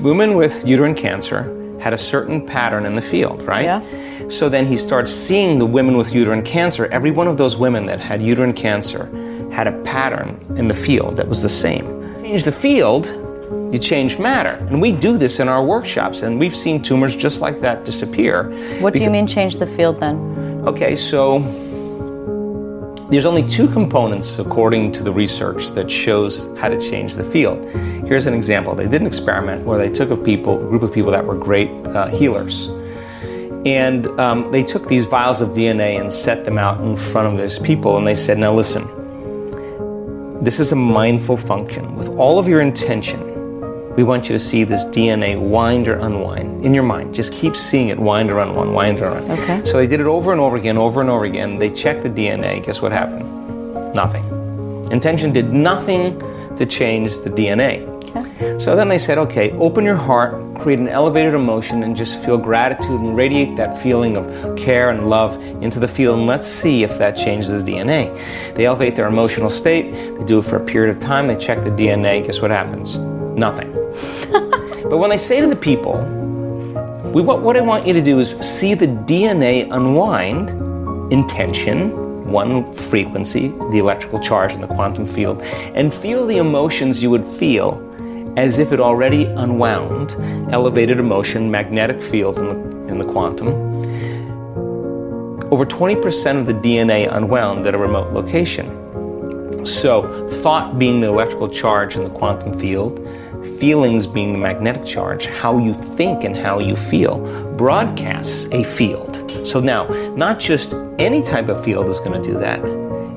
Women with uterine cancer had a certain pattern in the field, right? Yeah. So then he starts seeing the women with uterine cancer. Every one of those women that had uterine cancer had a pattern in the field that was the same. Change the field, you change matter. And we do this in our workshops, and we've seen tumors just like that disappear. What do you mean change the field then? Okay, so there's only two components, according to the research, that shows how to change the field. Here's an example. They did an experiment where they took a group of people that were great healers. And they took these vials of DNA and set them out in front of these people, and they said, now listen, this is a mindful function. With all of your intention, we want you to see this DNA wind or unwind in your mind. Just keep seeing it wind or unwind, wind or unwind. Okay. So they did it over and over again, over and over again. They checked the DNA. Guess what happened? Nothing. Intention did nothing to change the DNA. Okay. So then they said, okay, open your heart, create an elevated emotion, and just feel gratitude and radiate that feeling of care and love into the field, and let's see if that changes the DNA. They elevate their emotional state. They do it for a period of time. They check the DNA. Guess what happens? Nothing. But when they say to the people, what I want you to do is see the DNA unwind, intention, one frequency, the electrical charge in the quantum field, and feel the emotions you would feel as if it already unwound, elevated emotion, magnetic field in the quantum. Over 20% of the DNA unwound at a remote location. So thought being the electrical charge in the quantum field, feelings being the magnetic charge, how you think and how you feel broadcasts a field. So now, not just any type of field is going to do that.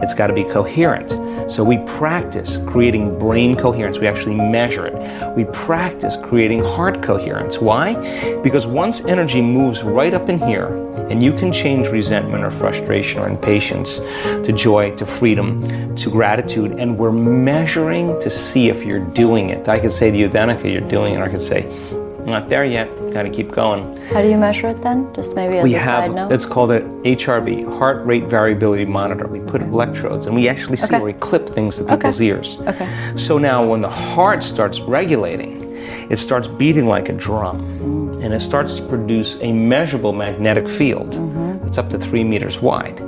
It's got to be coherent. So we practice creating brain coherence. We actually measure it. We practice creating heart coherence. Why? Because once energy moves right up in here, and you can change resentment or frustration or impatience to joy, to freedom, to gratitude, and we're measuring to see if you're doing it. I could say to you, Danica, you're doing it, or I could say, not there yet, got to keep going. How do you measure it then? Just maybe as a side note? It's called a HRV, heart rate variability monitor. We put electrodes and we actually see where we clip things to people's ears. Okay. So now when the heart starts regulating, it starts beating like a drum, and it starts to produce a measurable magnetic field that's up to 3 meters wide.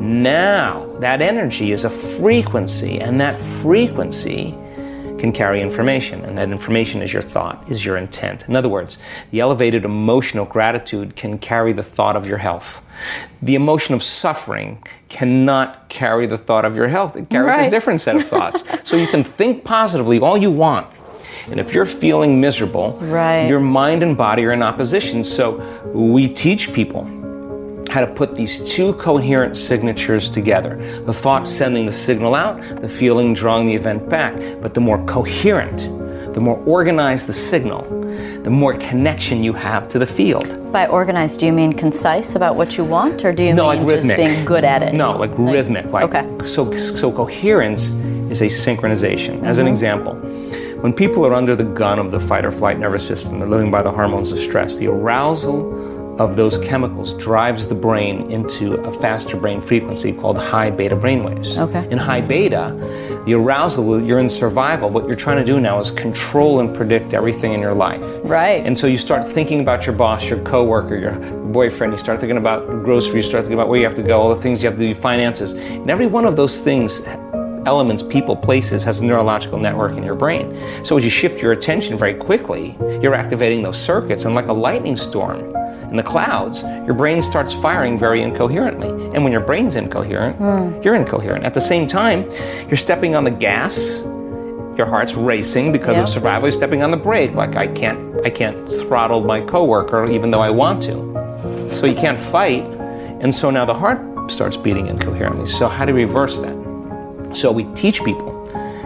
Now, that energy is a frequency, and that frequency can carry information, and that information is your thought, is your intent. In other words, the elevated emotional gratitude can carry the thought of your health. The emotion of suffering cannot carry the thought of your health. It carries a different set of thoughts. So you can think positively all you want, and if you're feeling miserable, your mind and body are in opposition. So we teach people how to put these two coherent signatures together. The thought sending the signal out, the feeling drawing the event back. But the more coherent, the more organized the signal, the more connection you have to the field. By organized, do you mean concise about what you want, or do you mean like just being good at it? No, like rhythmic. So coherence is a synchronization. As an example, when people are under the gun of the fight or flight nervous system, they're living by the hormones of stress, the arousal of those chemicals drives the brain into a faster brain frequency called high beta brainwaves. In high beta, the arousal, you're in survival. What you're trying to do now is control and predict everything in your life. And so you start thinking about your boss, your coworker, your boyfriend. You start thinking about groceries. You start thinking about where you have to go, all the things you have to do, finances. And every one of those things, elements, people, places, has a neurological network in your brain. So as you shift your attention very quickly, you're activating those circuits, and like a lightning storm in the clouds, your brain starts firing very incoherently. And when your brain's incoherent, you're incoherent. At the same time, you're stepping on the gas, your heart's racing because of survival. You're stepping on the brake, like I can't throttle my coworker even though I want to. So you can't fight, and so now the heart starts beating incoherently. So how do we reverse that? So we teach people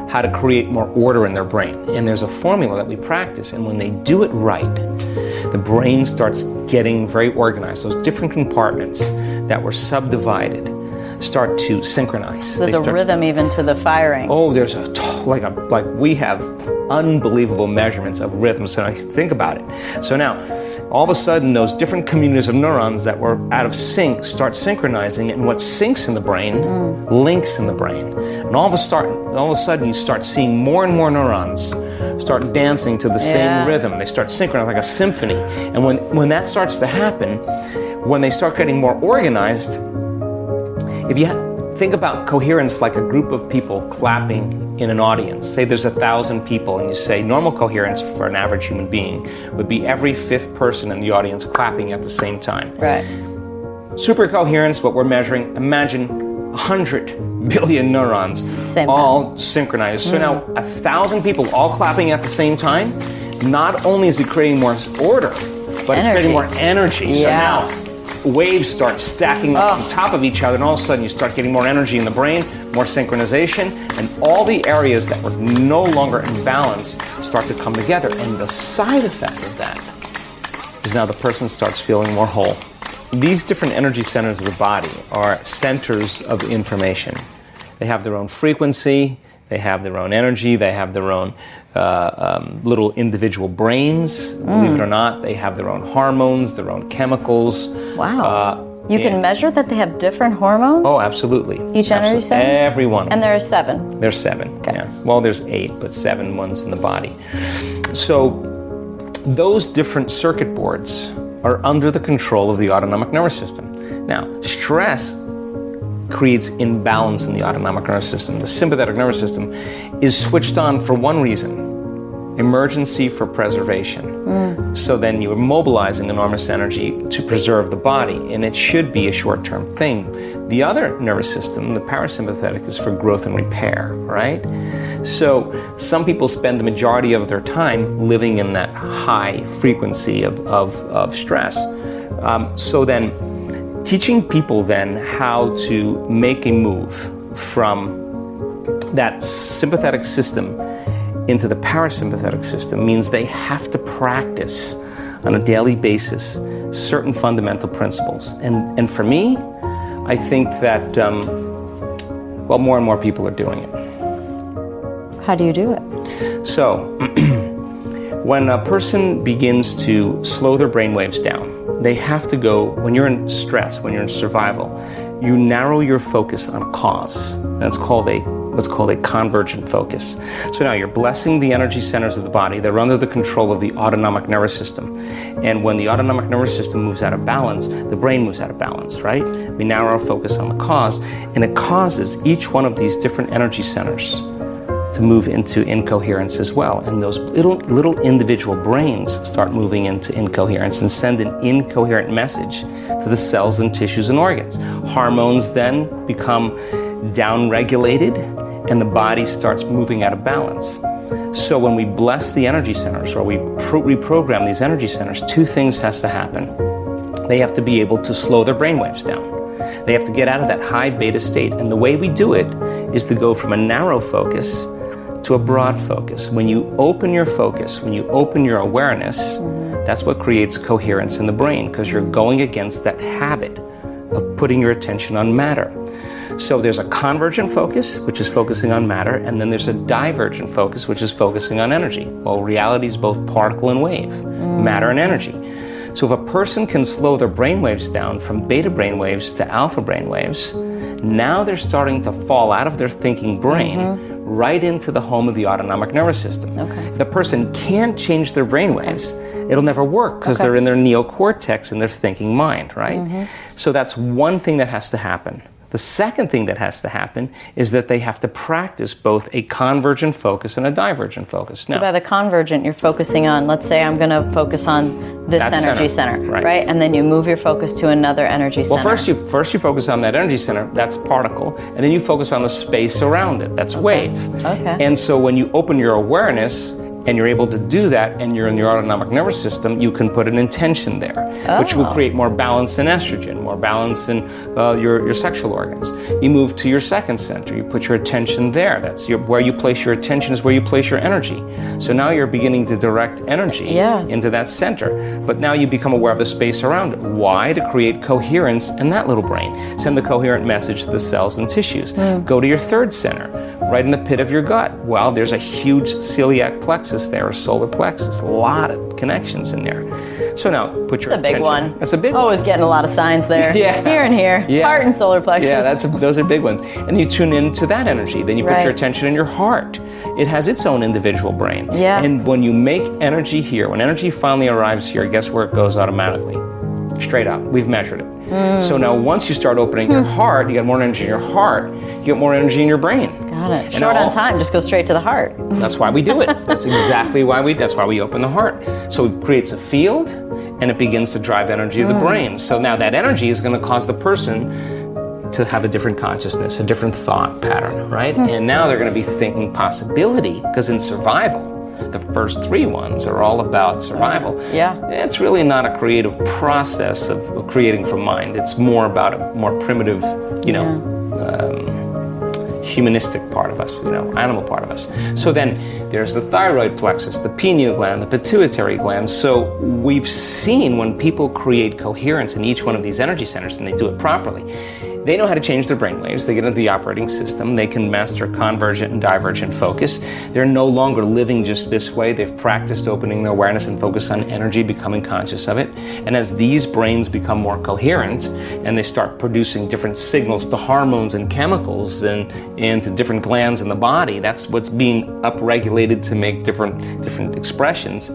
how to create more order in their brain. And there's a formula that we practice, and when they do it right, the brain starts getting very organized. Those different compartments that were subdivided start to synchronize. There's a rhythm even to the firing. Oh, there's like we have unbelievable measurements of rhythm. So now think about it. So now, all of a sudden those different communities of neurons that were out of sync start synchronizing, and what syncs in the brain links in the brain. And all of a sudden you start seeing more and more neurons start dancing to the same rhythm. They start synchronizing like a symphony. And when that starts to happen, when they start getting more organized, if you think about coherence like a group of people clapping in an audience. Say there's 1,000 people, and you say normal coherence for an average human being would be every fifth person in the audience clapping at the same time. Right. Super coherence, what we're measuring, imagine 100 billion neurons all synchronized. So now 1,000 people all clapping at the same time, not only is it creating more order, but it's creating more energy. So now waves start stacking up on top of each other, and all of a sudden you start getting more energy in the brain, more synchronization, and all the areas that were no longer in balance start to come together. And the side effect of that is now the person starts feeling more whole. These different energy centers of the body are centers of information. They have their own frequency, they have their own energy, they have their own little individual brains. Believe it or not, they have their own hormones, their own chemicals. Wow. You can measure that they have different hormones? Oh, absolutely. Each energy center? Every one. And there are 7? There's 7, yeah. Well, there's 8, but 7 ones in the body. So those different circuit boards are under the control of the autonomic nervous system. Now, stress creates imbalance in the autonomic nervous system. The sympathetic nervous system is switched on for one reason: emergency for preservation. So then you're mobilizing enormous energy to preserve the body, and it should be a short-term thing. The other nervous system, the parasympathetic, is for growth and repair, right? So some people spend the majority of their time living in that high frequency of stress. So then teaching people then how to make a move from that sympathetic system into the parasympathetic system means they have to practice on a daily basis certain fundamental principles. And for me, I think that, more and more people are doing it. How do you do it? So, when a person begins to slow their brain waves down, they have to go, when you're in stress, when you're in survival, you narrow your focus on a cause. That's called what's called a convergent focus. So now you're blessing the energy centers of the body. They're under the control of the autonomic nervous system. And when the autonomic nervous system moves out of balance, the brain moves out of balance, right? We narrow our focus on the cause, and it causes each one of these different energy centers to move into incoherence as well. And those little individual brains start moving into incoherence and send an incoherent message to the cells and tissues and organs. Hormones then become downregulated, and the body starts moving out of balance. So when we bless the energy centers, or we reprogram these energy centers, 2 things has to happen. They have to be able to slow their brainwaves down. They have to get out of that high beta state. And the way we do it is to go from a narrow focus to a broad focus. When you open your focus, when you open your awareness, that's what creates coherence in the brain, because you're going against that habit of putting your attention on matter. So there's a convergent focus, which is focusing on matter, and then there's a divergent focus, which is focusing on energy. Well, reality is both particle and wave, matter and energy. So if a person can slow their brainwaves down from beta brainwaves to alpha brainwaves, now they're starting to fall out of their thinking brain right into the home of the autonomic nervous system. If the person can't change their brainwaves, it'll never work, because they're in their neocortex in their thinking mind, right? So that's one thing that has to happen. The second thing that has to happen is that they have to practice both a convergent focus and a divergent focus. Now, so by the convergent, you're focusing on, let's say I'm going to focus on this energy center, right? And then you move your focus to another energy center. Well, first you focus on that energy center, that's particle, and then you focus on the space around it, that's wave. And so when you open your awareness, and you're able to do that, and you're in your autonomic nervous system, you can put an intention there, which will create more balance in estrogen, more balance in your sexual organs. You move to your second center, you put your attention there. That's where you place your attention is where you place your energy. So now you're beginning to direct energy into that center. But now you become aware of the space around it. Why? To create coherence in that little brain. Send the coherent message to the cells and tissues. Go to your third center, right in the pit of your gut. Well, there's a huge celiac plexus there, a solar plexus, a lot of connections in there. So now put your attention. That's a big one. That's a big one. Always getting a lot of signs there. Yeah. Here and here. Yeah. Heart and solar plexus. Yeah, those are big ones. And you tune into that energy. Then you put your attention in your heart. It has its own individual brain. Yeah. And when you make energy here, when energy finally arrives here, guess where it goes automatically? Straight up. We've measured it. So now once you start opening your heart, you get more energy in your heart, you get more energy in your brain. Got it. Short on time, just go straight to the heart. That's why we do it. That's exactly why we open the heart. So it creates a field and it begins to drive energy of the brain. So now that energy is going to cause the person to have a different consciousness, a different thought pattern, right? And now they're going to be thinking possibility, because in survival, the first 3 ones are all about survival. Yeah. It's really not a creative process of creating from mind. It's more about a more primitive, humanistic part of us, animal part of us. So then there's the thyroid plexus, the pineal gland, the pituitary gland. So we've seen when people create coherence in each one of these energy centers, and they do it properly, they know how to change their brainwaves. They get into the operating system. They can master convergent and divergent focus. They're no longer living just this way. They've practiced opening their awareness and focus on energy, becoming conscious of it. And as these brains become more coherent and they start producing different signals to hormones and chemicals and to different glands in the body, that's what's being upregulated to make different expressions.